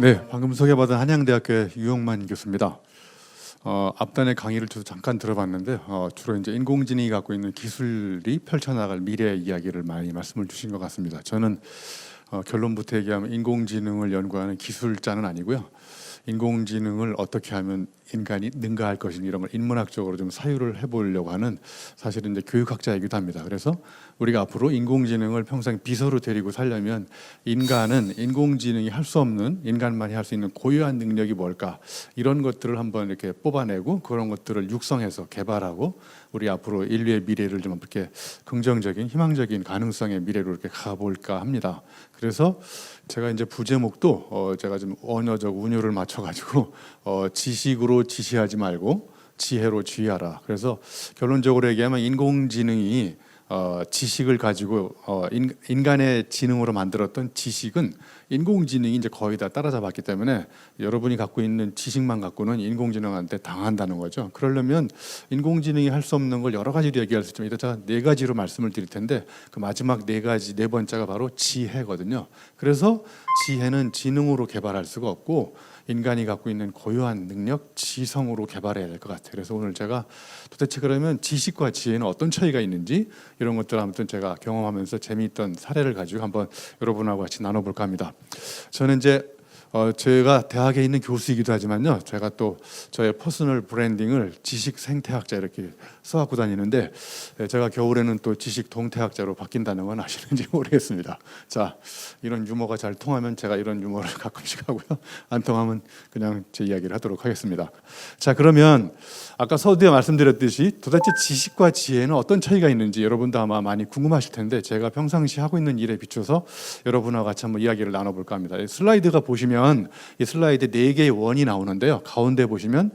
네, 방금 소개받은 한양대학교의 유영만 교수입니다. 앞단의 강의를 저도 잠깐 들어봤는데 주로 이제 인공지능이 갖고 있는 기술이 펼쳐나갈 미래 이야기를 많이 말씀을 주신 것 같습니다. 저는 결론부터 얘기하면 인공지능을 연구하는 기술자는 아니고요. 인공지능을 어떻게 하면 인간이 능가할 것인지 이런 걸 인문학적으로 좀 사유를 해보려고 하는 사실은 이제 교육학자이기도 합니다. 그래서 우리가 앞으로 인공지능을 평생 비서로 데리고 살려면 인간은 인공지능이 할 수 없는, 인간만이 할 수 있는 고유한 능력이 뭘까, 이런 것들을 한번 이렇게 뽑아내고 그런 것들을 육성해서 개발하고 우리 앞으로 인류의 미래를 좀 이렇게 긍정적인 희망적인 가능성의 미래로 이렇게 가볼까 합니다. 그래서 제가 이제 부제목도 제가 좀 언어적 운율을 맞춰가지고 지식으로 지시하지 말고 지혜로 지휘하라. 그래서 결론적으로 얘기하면 인공지능이 지식을 가지고 인간의 지능으로 만들었던 지식은 인공지능이 이제 거의 다 따라잡았기 때문에 여러분이 갖고 있는 지식만 갖고는 인공지능한테 당한다는 거죠. 그러려면 인공지능이 할 수 없는 걸 여러 가지로 얘기할 수 있지만 이따 제가 네 가지로 말씀을 드릴 텐데 그 마지막 네 가지, 네 번째가 바로 지혜거든요. 그래서 지혜는 지능으로 개발할 수가 없고 인간이 갖고 있는 고유한 능력, 지성으로 개발해야 될 것 같아요. 그래서 오늘 제가 도대체 그러면 지식과 지혜는 어떤 차이가 있는지 이런 것들 아무튼 제가 경험하면서 재미있던 사례를 가지고 한번 여러분하고 같이 나눠볼까 합니다. 저는 이제 제가 대학에 있는 교수이기도 하지만요, 제가 또 저의 퍼스널 브랜딩을 지식 생태학자 이렇게 써갖고 다니는데 제가 겨울에는 또 지식 동태학자로 바뀐다는 건 아시는지 모르겠습니다. 자, 이런 유머가 잘 통하면 제가 이런 유머를 가끔씩 하고요, 안 통하면 그냥 제 이야기를 하도록 하겠습니다. 자, 그러면 아까 서두에 말씀드렸듯이 도대체 지식과 지혜는 어떤 차이가 있는지 여러분도 아마 많이 궁금하실 텐데 제가 평상시 하고 있는 일에 비춰서 여러분하고 같이 한번 이야기를 나눠볼까 합니다. 슬라이드가 보시면 이 슬라이드에 4개의 원이 나오는데요. 가운데 보시면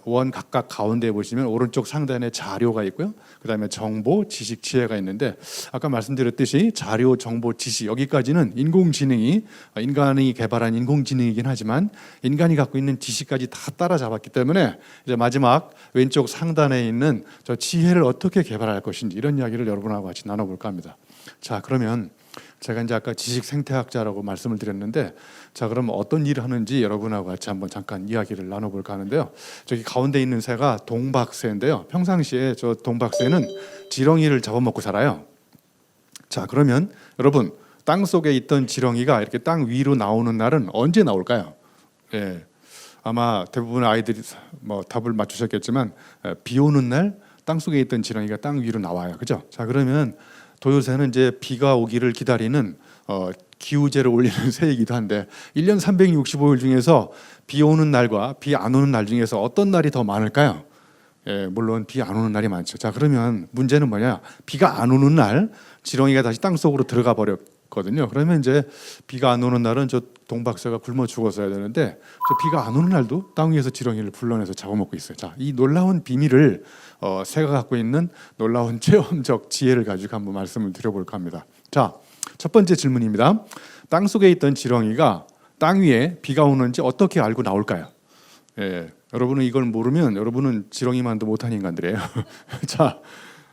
원 각각 가운데 보시면 오른쪽 상단에 자료가 있고요. 그 다음에 정보, 지식, 지혜가 있는데 아까 말씀드렸듯이 자료, 정보, 지식 여기까지는 인공지능이 인간이 개발한 인공지능이긴 하지만 인간이 갖고 있는 지식까지 다 따라잡았기 때문에 이제 마지막 왼쪽 상단에 있는 저 지혜를 어떻게 개발할 것인지 이런 이야기를 여러분하고 같이 나눠볼까 합니다. 자, 그러면 제가 이제 아까 지식 생태학자라고 말씀을 드렸는데 자, 그럼 어떤 일을 하는지 여러분하고 같이 한번 잠깐 이야기를 나눠볼까 하는데요. 저기 가운데 있는 새가 동박새인데요. 평상시에 저 동박새는 지렁이를 잡아먹고 살아요. 자, 그러면 여러분 땅 속에 있던 지렁이가 이렇게 땅 위로 나오는 날은 언제 나올까요? 예, 아마 대부분의 아이들이 뭐 답을 맞추셨겠지만 비 오는 날 땅 속에 있던 지렁이가 땅 위로 나와요. 그죠? 자, 그러면 도요새는 이제 비가 오기를 기다리는 기우제를 올리는 새이기도 한데 1년 365일 중에서 비 오는 날과 비 안 오는 날 중에서 어떤 날이 더 많을까요? 예, 물론 비 안 오는 날이 많죠. 자, 그러면 문제는 뭐냐? 비가 안 오는 날 지렁이가 다시 땅 속으로 들어가 버렸거든요. 그러면 이제 비가 안 오는 날은 저 동박새가 굶어 죽었어야 되는데 저 비가 안 오는 날도 땅 위에서 지렁이를 불러내서 잡아먹고 있어요. 자, 이 놀라운 비밀을 새가 갖고 있는 놀라운 체험적 지혜를 가지고 한번 말씀을 드려볼까 합니다. 자, 첫 번째 질문입니다. 땅 속에 있던 지렁이가 땅 위에 비가 오는지 어떻게 알고 나올까요? 예, 여러분은 이걸 모르면 여러분은 지렁이만도 못한 인간들이에요. 자,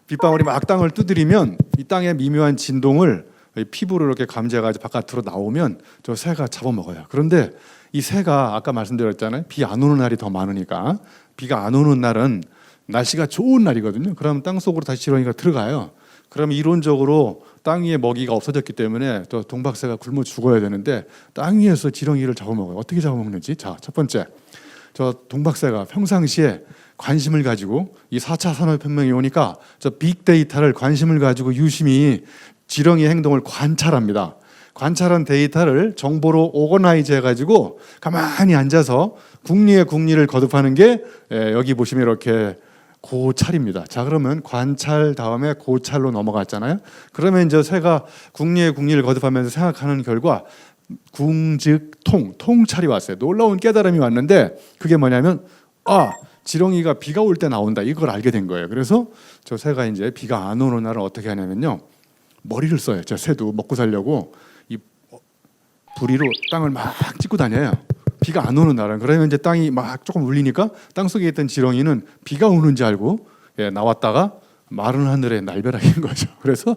빗방울이 막 땅을 두드리면 이 땅의 미묘한 진동을 피부로 이렇게 감지해가지고 바깥으로 나오면 저 새가 잡아먹어요. 그런데 이 새가 아까 말씀드렸잖아요. 비 안 오는 날이 더 많으니까 비가 안 오는 날은 날씨가 좋은 날이거든요. 그럼 땅 속으로 다시 지렁이가 들어가요. 그럼 이론적으로 땅 위에 먹이가 없어졌기 때문에 또 동박새가 굶어 죽어야 되는데 땅 위에서 지렁이를 잡아먹어요. 어떻게 잡아먹는지. 자, 첫 번째, 저 동박새가 평상시에 관심을 가지고 이 4차 산업혁명이 오니까 저 빅데이터를 관심을 가지고 유심히 지렁이 행동을 관찰합니다. 관찰한 데이터를 정보로 오거나이즈 해가지고 가만히 앉아서 국리의 국리를 거듭하는 게 여기 보시면 이렇게 고찰입니다. 자, 그러면 관찰 다음에 고찰로 넘어갔잖아요. 그러면 이제 새가 국리의 국리를 거듭하면서 생각하는 결과 궁즉통, 통찰이 왔어요. 놀라운 깨달음이 왔는데 그게 뭐냐면 지렁이가 비가 올 때 나온다, 이걸 알게 된 거예요. 그래서 저 새가 이제 비가 안 오는 날은 어떻게 하냐면요, 머리를 써요. 저 새도 먹고 살려고 이 부리로 땅을 막 찍고 다녀요. 비가 안 오는 날은. 그러면 이제 땅이 막 조금 울리니까 땅 속에 있던 지렁이는 비가 오는지 알고 나왔다가 마른 하늘의 날벼락인 거죠. 그래서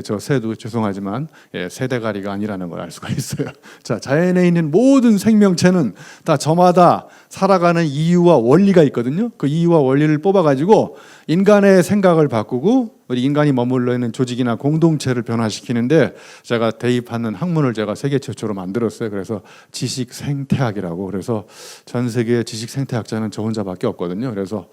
저 새도 죄송하지만 새대가리가 아니라는 걸 알 수가 있어요. 자, 자연에 있는 모든 생명체는 다 저마다 살아가는 이유와 원리가 있거든요. 그 이유와 원리를 뽑아가지고 인간의 생각을 바꾸고 우리 인간이 머물러 있는 조직이나 공동체를 변화시키는데 제가 대입하는 학문을 제가 세계 최초로 만들었어요. 그래서 지식 생태학이라고. 그래서 전 세계의 지식 생태학자는 저 혼자밖에 없거든요. 그래서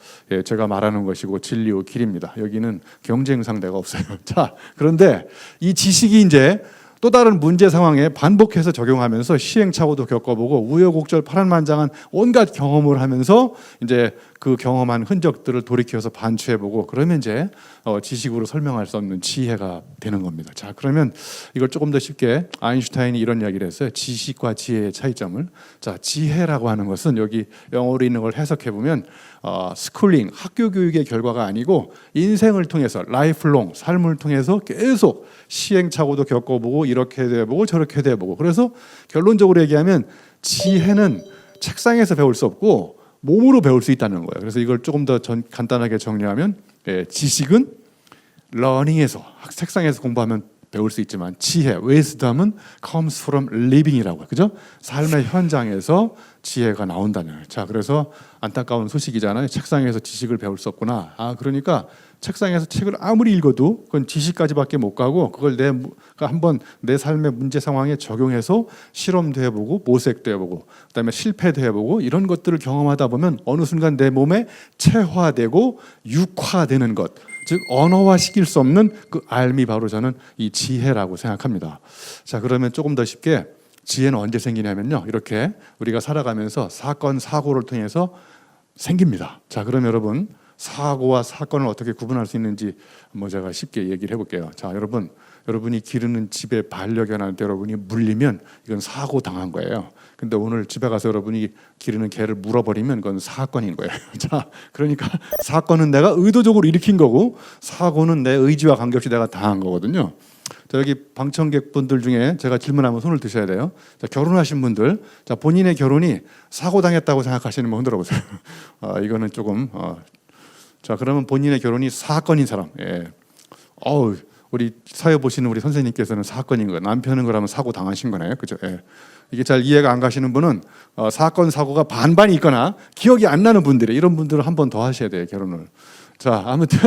제가 말하는 것이고 진리의 길입니다. 여기는 경쟁 상대가 없어요. 자, 그런데 이 지식이 이제 또 다른 문제 상황에 반복해서 적용하면서 시행착오도 겪어보고 우여곡절 파란만장한 온갖 경험을 하면서 이제 그 경험한 흔적들을 돌이켜서 반추해보고 그러면 이제 지식으로 설명할 수 없는 지혜가 되는 겁니다. 자, 그러면 이걸 조금 더 쉽게 아인슈타인이 이런 이야기를 했어요. 지식과 지혜의 차이점을. 자, 지혜라고 하는 것은 여기 영어로 있는 걸 해석해 보면 스쿨링, 학교 교육의 결과가 아니고 인생을 통해서 라이프롱, 삶을 통해서 계속 시행착오도 겪어보고 이렇게 돼보고 저렇게 돼보고 그래서 결론적으로 얘기하면 지혜는 책상에서 배울 수 없고 몸으로 배울 수 있다는 거예요. 그래서 이걸 조금 더 간단하게 정리하면 지식은 러닝에서 책상에서 공부하면 배울 수 있지만 지혜, wisdom은 comes from living이라고 해요. 그죠? 삶의 현장에서 지혜가 나온다는 거예요. 자, 그래서 안타까운 소식이잖아요. 책상에서 지식을 배울 수 없구나. 그러니까 책상에서 책을 아무리 읽어도 그건 지식까지밖에 못 가고 그걸 한번 내 삶의 문제 상황에 적용해서 실험도 해보고 모색도 해보고 그다음에 실패도 해보고 이런 것들을 경험하다 보면 어느 순간 내 몸에 체화되고 육화되는 것, 즉 언어화시킬 수 없는 그 알미 바로 저는 이 지혜라고 생각합니다. 자, 그러면 조금 더 쉽게 지혜는 언제 생기냐면요, 이렇게 우리가 살아가면서 사건 사고를 통해서 생깁니다. 자, 그럼 여러분 사고와 사건을 어떻게 구분할 수 있는지 제가 쉽게 얘기를 해볼게요. 자, 여러분이 기르는 집에 반려견한테 여러분이 물리면 이건 사고 당한 거예요. 근데 오늘 집에 가서 여러분이 기르는 개를 물어버리면 그건 사건인 거예요. 자, 그러니까 사건은 내가 의도적으로 일으킨 거고 사고는 내 의지와 관계없이 내가 당한 거거든요. 자, 여기 방청객분들 중에 제가 질문하면 손을 드셔야 돼요. 자, 결혼하신 분들, 자, 본인의 결혼이 사고 당했다고 생각하시는 분 흔들어 보세요. 이거는 조금 자, 그러면 본인의 결혼이 사건인 사람. 우리 사회 보시는 우리 선생님께서는 사건인 거예요. 남편은 그러면 사고 당하신 거네요. 그죠? 이게 잘 이해가 안 가시는 분은 사건 사고가 반반이 있거나 기억이 안 나는 분들이 이런 분들은 한 번 더 하셔야 돼요, 결혼을. 자, 아무튼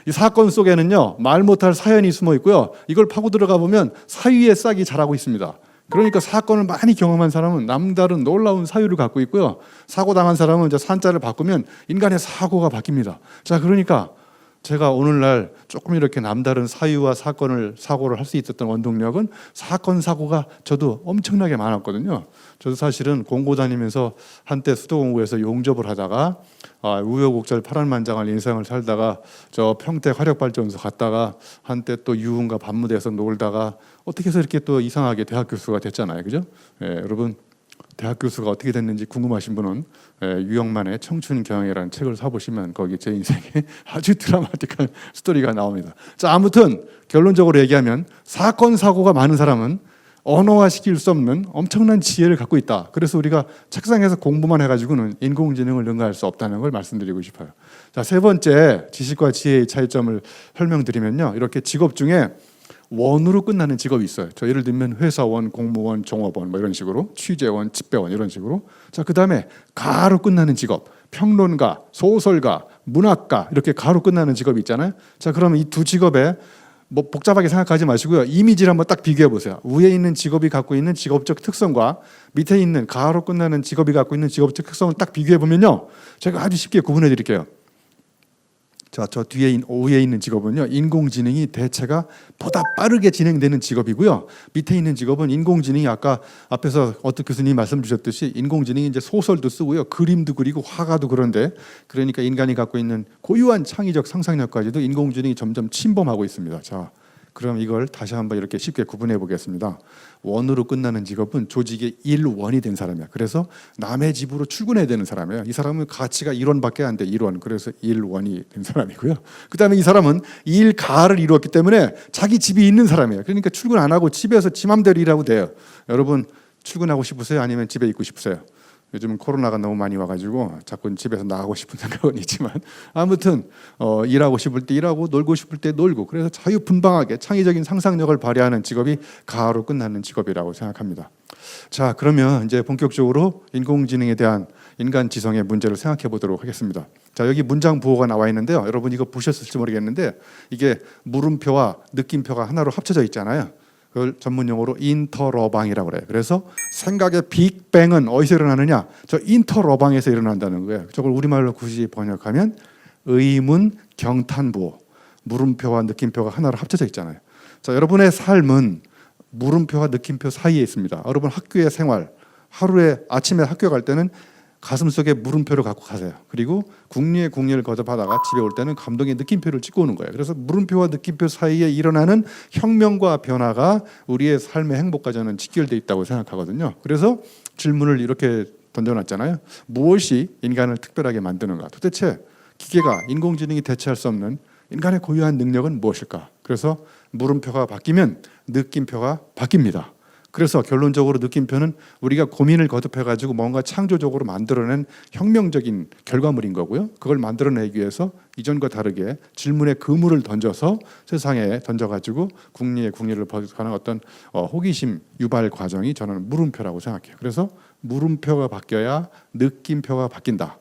이 사건 속에는요 말 못할 사연이 숨어 있고요. 이걸 파고 들어가 보면 사위의 싹이 자라고 있습니다. 그러니까 사건을 많이 경험한 사람은 남다른 놀라운 사유를 갖고 있고요. 사고 당한 사람은 이제 산자를 바꾸면 인간의 사고가 바뀝니다. 자, 그러니까 제가 오늘날 조금 이렇게 남다른 사유와 사고를 할 수 있었던 원동력은 사건 사고가 저도 엄청나게 많았거든요. 저도 사실은 공고 다니면서 한때 수도공고에서 용접을 하다가 우여곡절 파란만장한 인생을 살다가 저 평택 화력발전소 갔다가 한때 또 유흥가 반무대에서 놀다가 어떻게 해서 이렇게 또 이상하게 대학 교수가 됐잖아요. 그죠? 여러분 대학 교수가 어떻게 됐는지 궁금하신 분은 유영만의 청춘 경영이라는 책을 사보시면 거기 제 인생에 아주 드라마틱한 스토리가 나옵니다. 자, 아무튼 결론적으로 얘기하면 사건 사고가 많은 사람은 언어화시킬 수 없는 엄청난 지혜를 갖고 있다. 그래서 우리가 책상에서 공부만 해가지고는 인공지능을 능가할 수 없다는 걸 말씀드리고 싶어요. 자, 세 번째 지식과 지혜의 차이점을 설명드리면요, 이렇게 직업 중에 원으로 끝나는 직업이 있어요. 저 예를 들면 회사원, 공무원, 종업원 이런 식으로, 취재원, 집배원 이런 식으로. 자, 그다음에 가로 끝나는 직업, 평론가, 소설가, 문학가 이렇게 가로 끝나는 직업이 있잖아요. 자, 그러면 이 두 직업에 복잡하게 생각하지 마시고요. 이미지를 한번 딱 비교해 보세요. 위에 있는 직업이 갖고 있는 직업적 특성과 밑에 있는 가로 끝나는 직업이 갖고 있는 직업적 특성을 딱 비교해 보면요, 제가 아주 쉽게 구분해 드릴게요. 자, 저 위에 있는 직업은요, 인공지능이 대체가 보다 빠르게 진행되는 직업이고요. 밑에 있는 직업은 인공지능이 아까 앞에서 어떤 교수님이 말씀 주셨듯이 인공지능이 이제 소설도 쓰고요, 그림도 그리고 화가도 그런데 그러니까 인간이 갖고 있는 고유한 창의적 상상력까지도 인공지능이 점점 침범하고 있습니다. 자, 그럼 이걸 다시 한번 이렇게 쉽게 구분해 보겠습니다. 원으로 끝나는 직업은 조직의 일원이 된 사람이야. 그래서 남의 집으로 출근해야 되는 사람이에요. 이 사람은 가치가 1원밖에 안 돼. 1원. 그래서 일원이 된 사람이고요. 그다음에 이 사람은 일가를 이루었기 때문에 자기 집이 있는 사람이에요. 그러니까 출근 안 하고 집에서 지 맘대로 일하고 돼요. 여러분 출근하고 싶으세요? 아니면 집에 있고 싶으세요? 요즘은 코로나가 너무 많이 와가지고 자꾸 집에서 나가고 싶은 생각은 있지만 아무튼 일하고 싶을 때 일하고 놀고 싶을 때 놀고 그래서 자유분방하게 창의적인 상상력을 발휘하는 직업이 가하로 끝나는 직업이라고 생각합니다. 자, 그러면 이제 본격적으로 인공지능에 대한 인간 지성의 문제를 생각해 보도록 하겠습니다. 자, 여기 문장 부호가 나와 있는데요. 여러분 이거 보셨을지 모르겠는데 이게 물음표와 느낌표가 하나로 합쳐져 있잖아요. 그걸 전문 용어로 인터러방이라고 그래요. 그래서 생각의 빅뱅은 어디서 일어나느냐? 저 인터러방에서 일어난다는 거예요. 저걸 우리말로 굳이 번역하면 의문 경탄부호, 물음표와 느낌표가 하나로 합쳐져 있잖아요. 자, 여러분의 삶은 물음표와 느낌표 사이에 있습니다. 여러분 학교의 생활, 하루에 아침에 학교 갈 때는 가슴속에 물음표를 갖고 가세요. 그리고 궁리에 궁리를 거듭하다가 집에 올 때는 감동의 느낌표를 찍고 오는 거예요. 그래서 물음표와 느낌표 사이에 일어나는 혁명과 변화가 우리의 삶의 행복과 저는 직결되어 있다고 생각하거든요. 그래서 질문을 이렇게 던져놨잖아요. 무엇이 인간을 특별하게 만드는가? 도대체 기계가 인공지능이 대체할 수 없는 인간의 고유한 능력은 무엇일까? 그래서 물음표가 바뀌면 느낌표가 바뀝니다. 그래서 결론적으로 느낌표는 우리가 고민을 거듭해가지고 뭔가 창조적으로 만들어낸 혁명적인 결과물인 거고요. 그걸 만들어내기 위해서 이전과 다르게 질문의 그물을 던져서 세상에 던져가지고 궁리에 궁리를 버텨가는 어떤 호기심 유발 과정이 저는 물음표라고 생각해요. 그래서 물음표가 바뀌어야 느낌표가 바뀐다.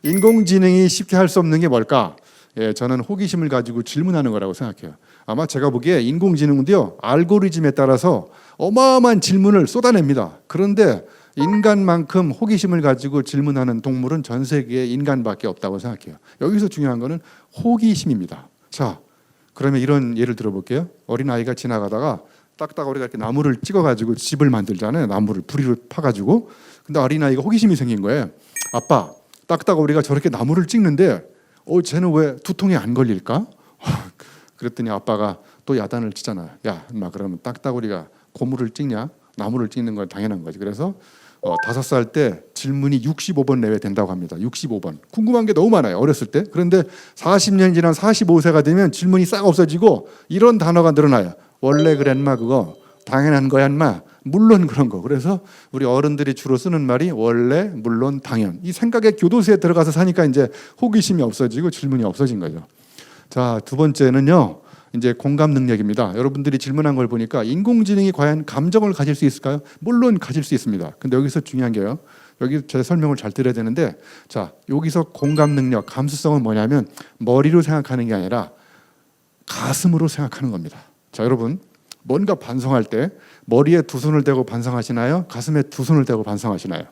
인공지능이 쉽게 할 수 없는 게 뭘까? 예, 저는 호기심을 가지고 질문하는 거라고 생각해요. 아마 제가 보기에 인공지능은요 알고리즘에 따라서 어마어마한 질문을 쏟아냅니다. 그런데 인간만큼 호기심을 가지고 질문하는 동물은 전 세계에 인간밖에 없다고 생각해요. 여기서 중요한 거는 호기심입니다. 자, 그러면 이런 예를 들어볼게요. 어린아이가 지나가다가 딱딱오리가 이렇게 나무를 찍어가지고 집을 만들잖아요. 나무를 부리로 파가지고. 근데 어린아이가 호기심이 생긴 거예요. 아빠, 딱딱오리가 저렇게 나무를 찍는데 쟤는 왜 두통에 안 걸릴까? 그랬더니 아빠가 또 야단을 치잖아요. 야, 인마 그러면 딱딱오리가 고무를 찍냐? 나무를 찍는 건 당연한 거지. 그래서 5살 때 질문이 65번 내외 된다고 합니다. 65번. 궁금한 게 너무 많아요. 어렸을 때. 그런데 40년이 지난 45세가 되면 질문이 싹 없어지고 이런 단어가 늘어나요. 원래 그랬마 그거. 당연한 거야 인마. 물론 그런 거. 그래서 우리 어른들이 주로 쓰는 말이 원래, 물론, 당연. 이 생각의 교도소에 들어가서 사니까 이제 호기심이 없어지고 질문이 없어진 거죠. 자, 두 번째는요. 이제 공감 능력입니다. 여러분들이 질문한 걸 보니까 인공지능이 과연 감정을 가질 수 있을까요? 물론 가질 수 있습니다. 근데 여기서 중요한 게요. 여기 제 설명을 잘 들어야 되는데 자, 여기서 공감 능력, 감수성은 뭐냐면 머리로 생각하는 게 아니라 가슴으로 생각하는 겁니다. 자, 여러분 뭔가 반성할 때 머리에 두 손을 대고 반성하시나요? 가슴에 두 손을 대고 반성하시나요?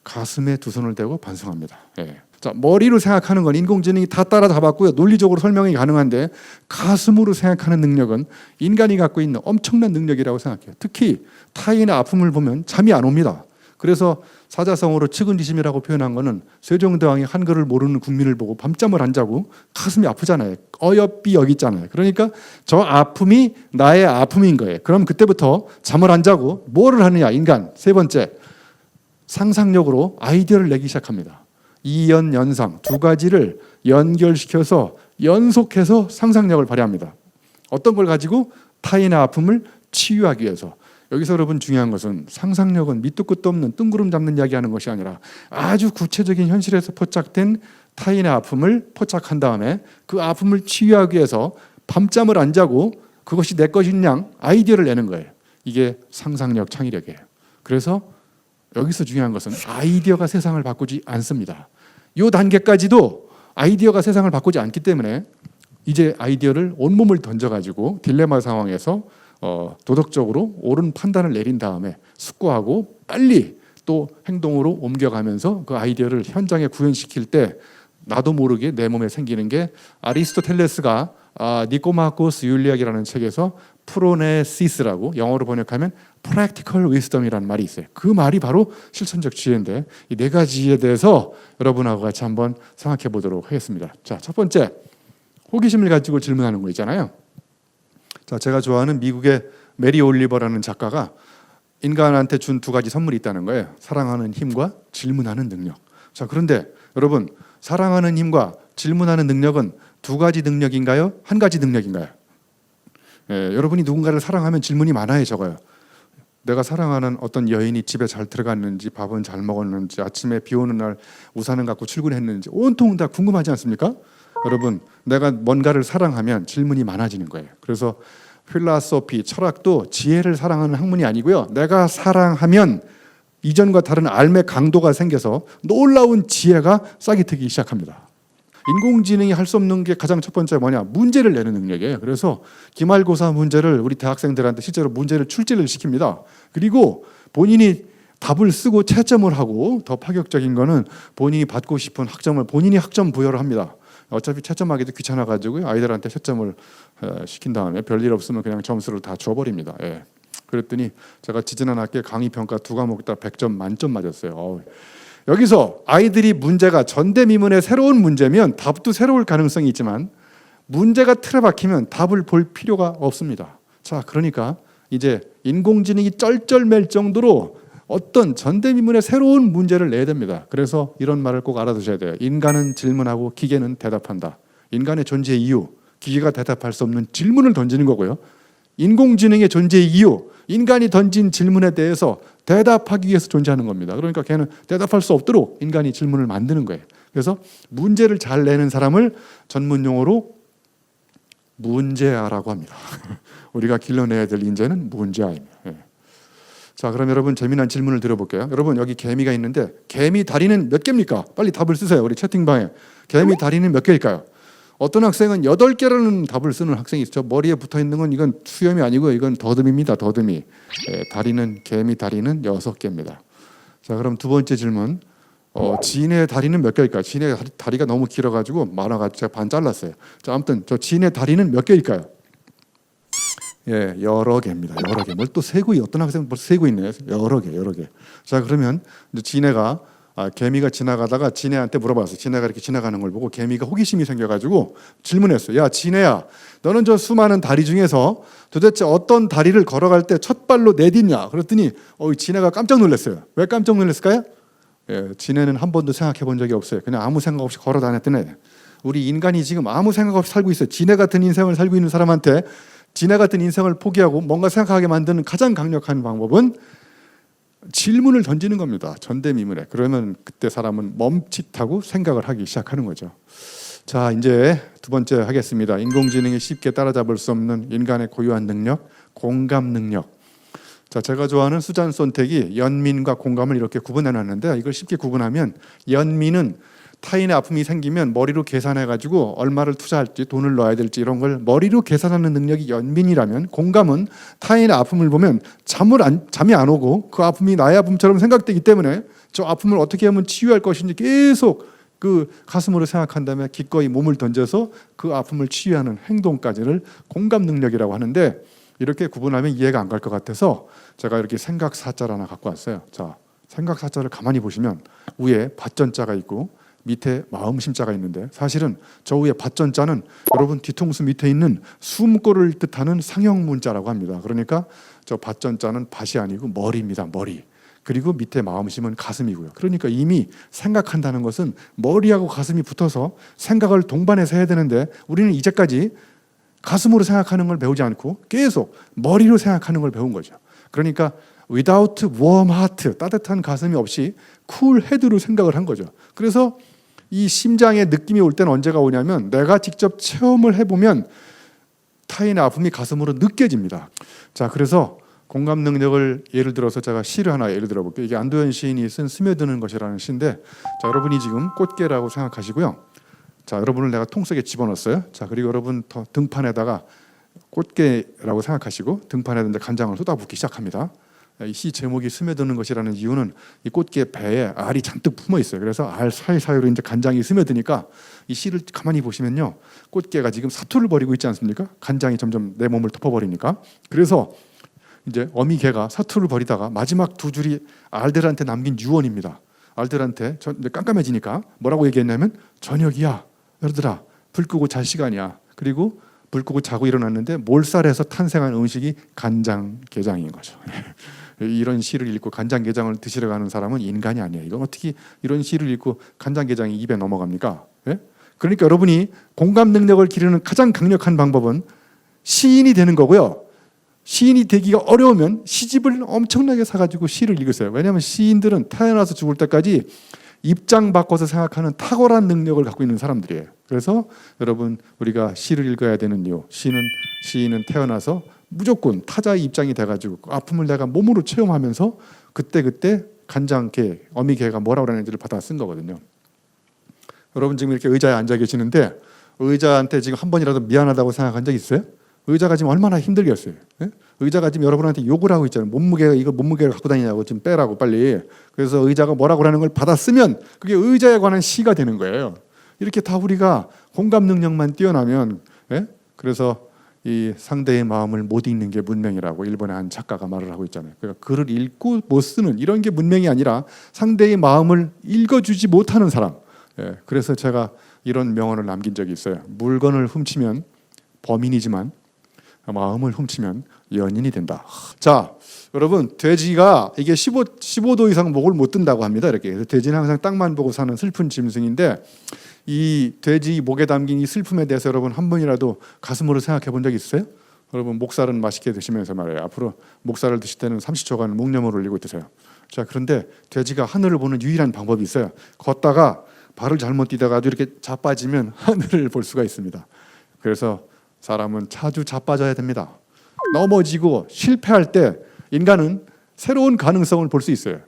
가슴에 두 손을 대고 반성합니다. 예. 자, 머리로 생각하는 건 인공지능이 다 따라잡았고요. 논리적으로 설명이 가능한데 가슴으로 생각하는 능력은 인간이 갖고 있는 엄청난 능력이라고 생각해요. 특히 타인의 아픔을 보면 잠이 안 옵니다. 그래서 사자성어로 측은지심이라고 표현한 거는 세종대왕이 한글을 모르는 국민을 보고 밤잠을 안 자고 가슴이 아프잖아요. 어여삐 여기 있잖아요. 그러니까 저 아픔이 나의 아픔인 거예요. 그럼 그때부터 잠을 안 자고 뭐를 하느냐? 인간. 세 번째, 상상력으로 아이디어를 내기 시작합니다. 이연연상 두 가지를 연결시켜서 연속해서 상상력을 발휘합니다. 어떤 걸 가지고 타인의 아픔을 치유하기 위해서. 여기서 여러분 중요한 것은 상상력은 밑도 끝도 없는 뜬구름 잡는 이야기하는 것이 아니라 아주 구체적인 현실에서 포착된 타인의 아픔을 포착한 다음에 그 아픔을 치유하기 위해서 밤잠을 안 자고 그것이 내 것인 양 아이디어를 내는 거예요. 이게 상상력, 창의력이에요. 그래서 여기서 중요한 것은 아이디어가 세상을 바꾸지 않습니다. 이 단계까지도 아이디어가 세상을 바꾸지 않기 때문에 이제 아이디어를 온몸을 던져가지고 딜레마 상황에서 도덕적으로 옳은 판단을 내린 다음에 숙고하고 빨리 또 행동으로 옮겨가면서 그 아이디어를 현장에 구현시킬 때 나도 모르게 내 몸에 생기는 게 아리스토텔레스가 니코마코스 윤리학이라는 책에서 프로네시스라고 영어로 번역하면 practical wisdom이라는 말이 있어요. 그 말이 바로 실천적 지혜인데 이 네 가지에 대해서 여러분하고 같이 한번 생각해 보도록 하겠습니다. 자, 첫 번째 호기심을 가지고 질문하는 거 있잖아요. 자, 제가 좋아하는 미국의 메리 올리버라는 작가가 인간한테 준 두 가지 선물이 있다는 거예요. 사랑하는 힘과 질문하는 능력. 자, 그런데 여러분 사랑하는 힘과 질문하는 능력은 두 가지 능력인가요? 한 가지 능력인가요? 예, 여러분이 누군가를 사랑하면 질문이 많아요, 적어요? 내가 사랑하는 어떤 여인이 집에 잘 들어갔는지, 밥은 잘 먹었는지, 아침에 비 오는 날 우산을 갖고 출근했는지 온통 다 궁금하지 않습니까? 여러분, 내가 뭔가를 사랑하면 질문이 많아지는 거예요. 그래서 필라소피, 철학도 지혜를 사랑하는 학문이 아니고요, 내가 사랑하면 이전과 다른 삶의 강도가 생겨서 놀라운 지혜가 싹이 트기 시작합니다. 인공지능이 할 수 없는 게 가장 첫 번째 뭐냐? 문제를 내는 능력이에요. 그래서 기말고사 문제를 우리 대학생들한테 실제로 문제를 출제를 시킵니다. 그리고 본인이 답을 쓰고 채점을 하고, 더 파격적인 거는 본인이 받고 싶은 학점을 본인이 학점 부여를 합니다. 어차피 채점하기도 귀찮아가지고 아이들한테 채점을 시킨 다음에 별일 없으면 그냥 점수를 다 줘버립니다. 예. 그랬더니 제가 지지난 학기에 강의 평가 2과목 다 100점 만점 맞았어요. 여기서 아이들이 문제가 전대미문의 새로운 문제면 답도 새로울 가능성이 있지만, 문제가 틀에 박히면 답을 볼 필요가 없습니다. 자, 그러니까 이제 인공지능이 쩔쩔맬 정도로 어떤 전대미문의 새로운 문제를 내야 됩니다. 그래서 이런 말을 꼭 알아두셔야 돼요. 인간은 질문하고 기계는 대답한다. 인간의 존재 이유, 기계가 대답할 수 없는 질문을 던지는 거고요. 인공지능의 존재 이유, 인간이 던진 질문에 대해서 대답하기 위해서 존재하는 겁니다. 그러니까 걔는 대답할 수 없도록 인간이 질문을 만드는 거예요. 그래서 문제를 잘 내는 사람을 전문 용어로 문제아라고 합니다. 우리가 길러내야 될 인재는 문제아입니다. 예. 자, 그럼 여러분 재미난 질문을 드려볼게요. 여러분, 여기 개미가 있는데 개미 다리는 몇 개입니까? 빨리 답을 쓰세요. 우리 채팅방에. 개미 다리는 몇 개일까요? 어떤 학생은 8개라는 답을 쓰는 학생이 있죠. 머리에 붙어있는 건 이건 수염이 아니고요, 이건 더듬입니다. 더듬이. 다리는, 개미 다리는 6개입니다. 자, 그럼 두 번째 질문. 지인의 다리는 몇 개일까요? 지인의 다리가 너무 길어가지고 많아가지고 제가 반 잘랐어요. 자, 아무튼 저 지인의 다리는 몇 개일까요? 예, 여러 개입니다. 여러 개. 뭘 또 세고, 어떤 학생은 벌써 세고 있네요. 여러 개. 자, 그러면 이제 지네가 개미가 지나가다가 지네한테 물어봤어요. 지네가 이렇게 지나가는 걸 보고 개미가 호기심이 생겨가지고 질문했어요. 야, 지네야, 너는 저 수많은 다리 중에서 도대체 어떤 다리를 걸어갈 때 첫 발로 내딛냐? 그랬더니 지네가 깜짝 놀랐어요. 왜 깜짝 놀랐을까요? 예, 지네는 한 번도 생각해 본 적이 없어요. 그냥 아무 생각 없이 걸어 다녔던 애. 우리 인간이 지금 아무 생각 없이 살고 있어요. 지네 같은 인생을 살고 있는 사람한테 지네 같은 인생을 포기하고 뭔가 생각하게 만드는 가장 강력한 방법은 질문을 던지는 겁니다. 전대미문에. 그러면 그때 사람은 멈칫하고 생각을 하기 시작하는 거죠. 자, 이제 두 번째 하겠습니다. 인공지능이 쉽게 따라잡을 수 없는 인간의 고유한 능력, 공감 능력. 자, 제가 좋아하는 수잔 손택이 연민과 공감을 이렇게 구분해 놨는데, 이걸 쉽게 구분하면 연민은 타인의 아픔이 생기면 머리로 계산해가지고 얼마를 투자할지, 돈을 넣어야 될지 이런 걸 머리로 계산하는 능력이 연민이라면, 공감은 타인의 아픔을 보면 잠이 안 오고 그 아픔이 나의 아픔처럼 생각되기 때문에 저 아픔을 어떻게 하면 치유할 것인지 계속 그 가슴으로 생각한 다음에 기꺼이 몸을 던져서 그 아픔을 치유하는 행동까지를 공감 능력이라고 하는데, 이렇게 구분하면 이해가 안 갈 것 같아서 제가 이렇게 생각 사자를 하나 갖고 왔어요. 자, 생각 사자를 가만히 보시면 위에 밭전자가 있고 밑에 마음심자가 있는데, 사실은 저 위에 밭전자는 여러분 뒤통수 밑에 있는 숨골을 뜻하는 상형문자라고 합니다. 그러니까 저 밭전자는 밭이 아니고 머리입니다. 머리. 그리고 밑에 마음심은 가슴이고요. 그러니까 이미 생각한다는 것은 머리하고 가슴이 붙어서 생각을 동반해서 해야 되는데, 우리는 이제까지 가슴으로 생각하는 걸 배우지 않고 계속 머리로 생각하는 걸 배운 거죠. 그러니까 without warm heart, 따뜻한 가슴이 없이 cool head로 생각을 한 거죠. 그래서 이 심장의 느낌이 올 때는 언제가 오냐면, 내가 직접 체험을 해보면 타인의 아픔이 가슴으로 느껴집니다. 자, 그래서 공감 능력을 예를 들어서 제가 시를 하나 예를 들어볼게요. 이게 안도현 시인이 쓴 스며드는 것이라는 시인데, 자, 여러분이 지금 꽃게라고 생각하시고요. 자, 여러분을 내가 통 속에 집어넣었어요. 자, 그리고 여러분 등판에다가 꽃게라고 생각하시고 등판에다 이제 간장을 쏟아붓기 시작합니다. 이 시 제목이 스며드는 것이라는 이유는 이 꽃게 배에 알이 잔뜩 품어 있어요. 그래서 알 사이사이로 이제 간장이 스며드니까, 이 시를 가만히 보시면요, 꽃게가 지금 사투를 벌이고 있지 않습니까? 간장이 점점 내 몸을 덮어버리니까. 그래서 이제 어미개가 사투를 벌이다가 마지막 두 줄이 알들한테 남긴 유언입니다. 알들한테 이제 깜깜해지니까 뭐라고 얘기했냐면, 저녁이야, 얘들아, 불 끄고 잘 시간이야. 그리고 불 끄고 자고 일어났는데 몰살에서 탄생한 음식이 간장게장인 거죠. 이런 시를 읽고 간장게장을 드시러 가는 사람은 인간이 아니에요. 이건 어떻게 이런 시를 읽고 간장게장이 입에 넘어갑니까? 예? 그러니까 여러분이 공감 능력을 기르는 가장 강력한 방법은 시인이 되는 거고요. 시인이 되기가 어려우면 시집을 엄청나게 사가지고 시를 읽으세요. 왜냐하면 시인들은 태어나서 죽을 때까지 입장 바꿔서 생각하는 탁월한 능력을 갖고 있는 사람들이에요. 그래서 여러분 우리가 시를 읽어야 되는 이유, 시인은 태어나서 무조건 타자의 입장이 돼가지고 아픔을 내가 몸으로 체험하면서 그때 간장게, 어미개가 뭐라고 그러는지를 받아 쓴 거거든요. 여러분 지금 이렇게 의자에 앉아 계시는데 의자한테 지금 한 번이라도 미안하다고 생각한 적 있어요? 의자가 지금 얼마나 힘들겠어요. 예? 의자가 지금 여러분한테 욕을 하고 있잖아요. 몸무게를 갖고 다니냐고 지금 빼라고 빨리. 그래서 의자가 뭐라고 그러는 걸 받아 쓰면 그게 의자에 관한 시가 되는 거예요. 이렇게 다 우리가 공감 능력만 뛰어나면, 예? 그래서 이 상대의 마음을 못 읽는 게 문명이라고 일본의 한 작가가 말을 하고 있잖아요. 그러니까 글을 읽고 못 쓰는 이런 게 문명이 아니라 상대의 마음을 읽어주지 못하는 사람. 예, 그래서 제가 이런 명언을 남긴 적이 있어요. 물건을 훔치면 범인이지만 마음을 훔치면 연인이 된다. 자, 여러분 돼지가 이게 15도 이상 목을 못 든다고 합니다. 이렇게. 그래서 돼지는 항상 땅만 보고 사는 슬픈 짐승인데 이 돼지 목에 담긴 이 슬픔에 대해서 여러분 한 번이라도 가슴으로 생각해 본 적 있어요? 여러분 목살은 맛있게 드시면서 말이에요. 앞으로 목살을 드실 때는 30초간 묵념을 올리고 드세요. 자, 그런데 돼지가 하늘을 보는 유일한 방법이 있어요. 걷다가 발을 잘못 디다가도 이렇게 자빠지면 하늘을 볼 수가 있습니다. 그래서 사람은 자주 자빠져야 됩니다. 넘어지고 실패할 때 인간은 새로운 가능성을 볼 수 있어요.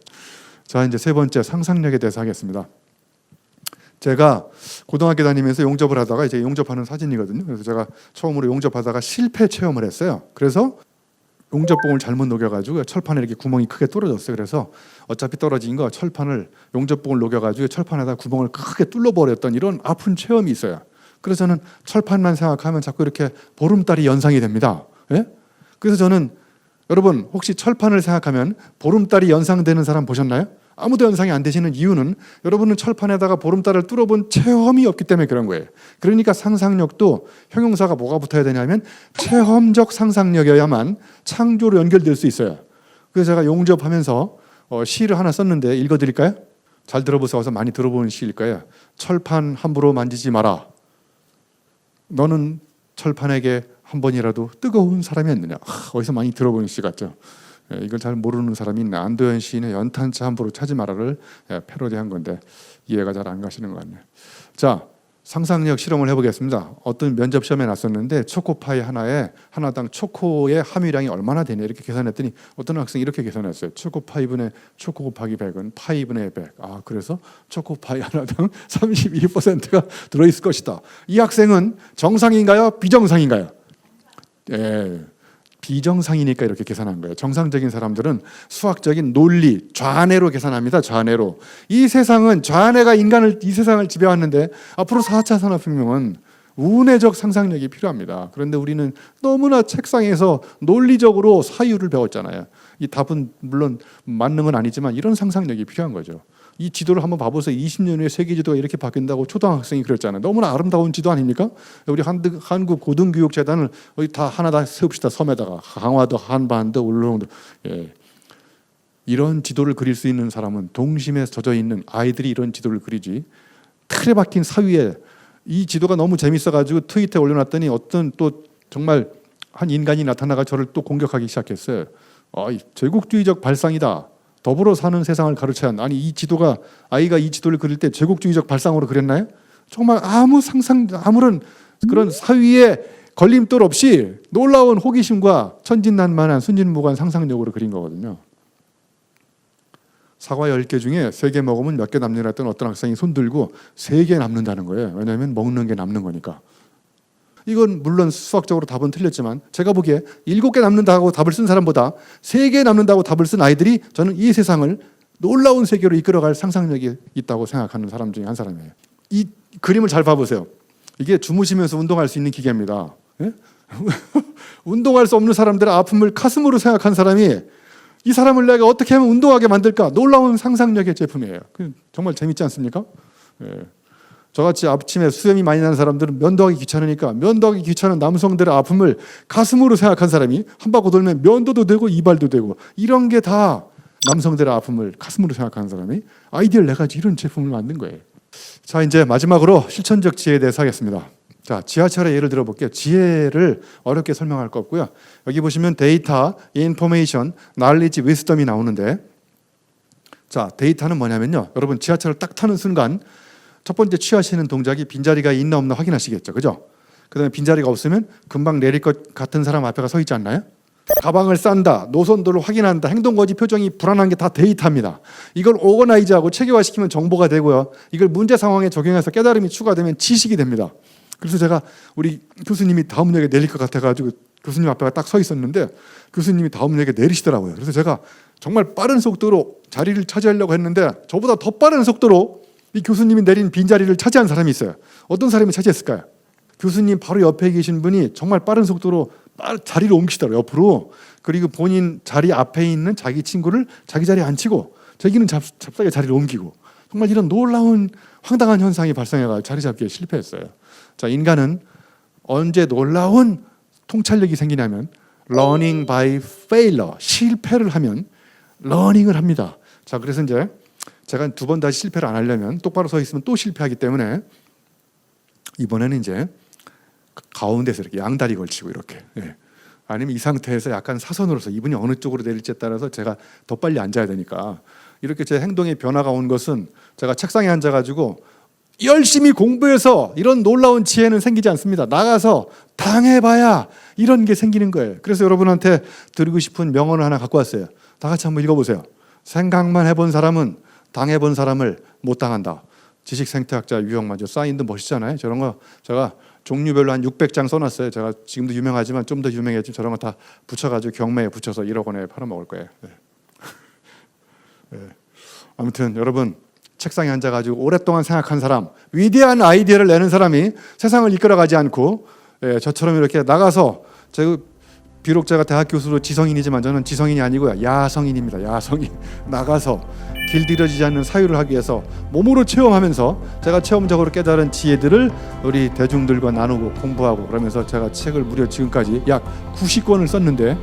자, 이제 세 번째 상상력에 대해서 하겠습니다. 제가 고등학교 다니면서 용접을 하다가 이제 용접하는 사진이거든요. 그래서 제가 처음으로 용접하다가 실패 체험을 했어요. 그래서 용접봉을 잘못 녹여가지고 철판에 이렇게 구멍이 크게 뚫어졌어요. 그래서 어차피 떨어진 거 철판을 용접봉을 녹여가지고 철판에다 구멍을 크게 뚫어버렸던 이런 아픈 체험이 있어요. 그래서 저는 철판만 생각하면 자꾸 이렇게 보름달이 연상이 됩니다. 예? 그래서 저는 여러분 혹시 철판을 생각하면 보름달이 연상되는 사람 보셨나요? 아무도 연상이 안 되시는 이유는 여러분은 철판에다가 보름달을 뚫어본 체험이 없기 때문에 그런 거예요. 그러니까 상상력도 형용사가 뭐가 붙어야 되냐면 체험적 상상력이어야만 창조로 연결될 수 있어요. 그래서 제가 용접하면서 시를 하나 썼는데 읽어드릴까요? 잘 들어보세요. 어서 많이 들어본 시일 거예요. 철판 함부로 만지지 마라. 너는 철판에게 한 번이라도 뜨거운 사람이 었느냐. 어디서 많이 들어본 시 같죠. 이걸 잘 모르는 사람이 있나. 안도현 시인의 연탄차 함부로 차지 마라를 패러디한 건데 이해가 잘 안 가시는 것 같네요. 자, 상상력 실험을 해보겠습니다. 어떤 면접 시험에 났었는데 초코파이 하나에 하나당 초코의 함유량이 얼마나 되냐 이렇게 계산했더니 어떤 학생이 이렇게 계산했어요. 초코파이분의 초코 곱하기 100은 파이분의 100. 아, 그래서 초코파이 하나당 32%가 들어있을 것이다. 이 학생은 정상인가요? 비정상인가요? 예, 비정상이니까 이렇게 계산한 거예요. 정상적인 사람들은 수학적인 논리, 좌뇌로 계산합니다. 좌뇌로. 이 세상은 좌뇌가 이 세상을 지배하는데 앞으로 4차 산업혁명은 우뇌적 상상력이 필요합니다. 그런데 우리는 너무나 책상에서 논리적으로 사유를 배웠잖아요. 이 답은 물론 맞는 건 아니지만 이런 상상력이 필요한 거죠. 이 지도를 한번 봐보세요. 20년 후에 세계 지도가 이렇게 바뀐다고 초등학생이 그랬잖아요. 너무나 아름다운 지도 아닙니까? 우리 한국 고등교육재단을 다 하나 다 세웁시다. 섬에다가 강화도, 한반도, 울릉도. 예. 이런 지도를 그릴 수 있는 사람은 동심에 젖어 있는 아이들이 이런 지도를 그리지. 틀에 박힌 사유에 이 지도가 너무 재밌어가지고 트위터에 올려놨더니 어떤 또 정말 한 인간이 나타나가 저를 또 공격하기 시작했어요. 제국주의적 발상이다. 더불어 사는 세상을 가르쳐야 한다. 아니, 이 지도가 아이가 이 지도를 그릴 때 제국주의적 발상으로 그렸나요? 정말 아무런 그런 사위의 걸림돌 없이 놀라운 호기심과 천진난만한 순진무구한 상상력으로 그린 거거든요. 사과 10개 중에 3개 먹으면 몇 개 남느냐 했던 어떤 학생이 손 들고 3개 남는다는 거예요. 왜냐하면 먹는 게 남는 거니까. 이건 물론 수학적으로 답은 틀렸지만 제가 보기에 7개 남는다고 답을 쓴 사람보다 3개 남는다고 답을 쓴 아이들이 저는 이 세상을 놀라운 세계로 이끌어갈 상상력이 있다고 생각하는 사람 중에 한 사람이에요. 이 그림을 잘 봐보세요. 이게 주무시면서 운동할 수 있는 기계입니다. 예? 운동할 수 없는 사람들의 아픔을 가슴으로 생각한 사람이 이 사람을 내가 어떻게 하면 운동하게 만들까? 놀라운 상상력의 제품이에요. 정말 재밌지 않습니까? 예. 저같이 아침에 수염이 많이 나는 사람들은 면도하기 귀찮으니까 면도하기 귀찮은 남성들의 아픔을 가슴으로 생각한 사람이 한 바퀴 돌면 면도도 되고 이발도 되고 이런 게 다 남성들의 아픔을 가슴으로 생각하는 사람이 아이디어를 내가지고 이런 제품을 만든 거예요. 자, 이제 마지막으로 실천적 지혜에 대해서 하겠습니다. 자, 지하철의 예를 들어볼게요. 지혜를 어렵게 설명할 거 없고요. 여기 보시면 데이터, 인포메이션, 날리지, 위스덤이 나오는데, 자, 데이터는 뭐냐면요. 여러분 지하철을 딱 타는 순간 첫 번째 취하시는 동작이 빈자리가 있나 없나 확인하시겠죠. 그죠? 그 다음에 빈자리가 없으면 금방 내릴 것 같은 사람 앞에가 서 있지 않나요? 가방을 싼다, 노선도를 확인한다, 행동거지 표정이 불안한 게 다 데이터입니다. 이걸 오거나이즈하고 체계화시키면 정보가 되고요. 이걸 문제 상황에 적용해서 깨달음이 추가되면 지식이 됩니다. 그래서 제가 우리 교수님이 다음 역에 내릴 것 같아가지고 교수님 앞에 딱 서 있었는데 교수님이 다음 역에 내리시더라고요. 그래서 제가 정말 빠른 속도로 자리를 차지하려고 했는데 저보다 더 빠른 속도로 이 교수님이 내린 빈자리를 차지한 사람이 있어요. 어떤 사람이 차지했을까요? 교수님 바로 옆에 계신 분이 정말 빠른 속도로 자리를 옮기시더라고요. 옆으로. 그리고 본인 자리 앞에 있는 자기 친구를 자기 자리에 앉히고 자기는 잽싸게 자리를 옮기고, 정말 이런 놀라운 황당한 현상이 발생해서 자리 잡기에 실패했어요. 자, 인간은 언제 놀라운 통찰력이 생기냐면 learning by failure, 실패를 하면 learning을 합니다. 자, 그래서 이제 제가 두 번 다시 실패를 안 하려면 똑바로 서 있으면 또 실패하기 때문에 이번에는 이제 가운데서 이렇게 양다리 걸치고 이렇게, 예. 아니면 이 상태에서 약간 사선으로서 이분이 어느 쪽으로 내릴지에 따라서 제가 더 빨리 앉아야 되니까 이렇게 제 행동의 변화가 온 것은 제가 책상에 앉아가지고 열심히 공부해서 이런 놀라운 지혜는 생기지 않습니다. 나가서 당해봐야 이런 게 생기는 거예요. 그래서 여러분한테 드리고 싶은 명언을 하나 갖고 왔어요. 다 같이 한번 읽어보세요. 생각만 해본 사람은 당해본 사람을 못 당한다. 지식생태학자 유형만죠. 사인도 멋있잖아요. 저런 거 제가 종류별로 한 600장 써놨어요. 제가 지금도 유명하지만 좀 더 유명해지면 저런 거 다 붙여가지고 경매에 붙여서 1억 원에 팔아먹을 거예요. 네. 네. 아무튼 여러분, 책상에 앉아가지고 오랫동안 생각한 사람, 위대한 아이디어를 내는 사람이 세상을 이끌어가지 않고, 예, 저처럼 이렇게 나가서, 비록 제가 대학 교수로 지성인이지만 저는 지성인이 아니고요, 야성인입니다. 야성인. 나가서 길들여지지 않는 사유를 하기 위해서 몸으로 체험하면서 제가 체험적으로 깨달은 지혜들을 우리 대중들과 나누고 공부하고, 그러면서 제가 책을 무려 지금까지 약 90권을 썼는데,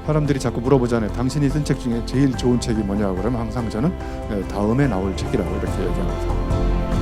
사람들이 자꾸 물어보잖아요. 당신이 쓴 책 중에 제일 좋은 책이 뭐냐고. 그러면 항상 저는 다음에 나올 책이라고 이렇게 얘기합니다.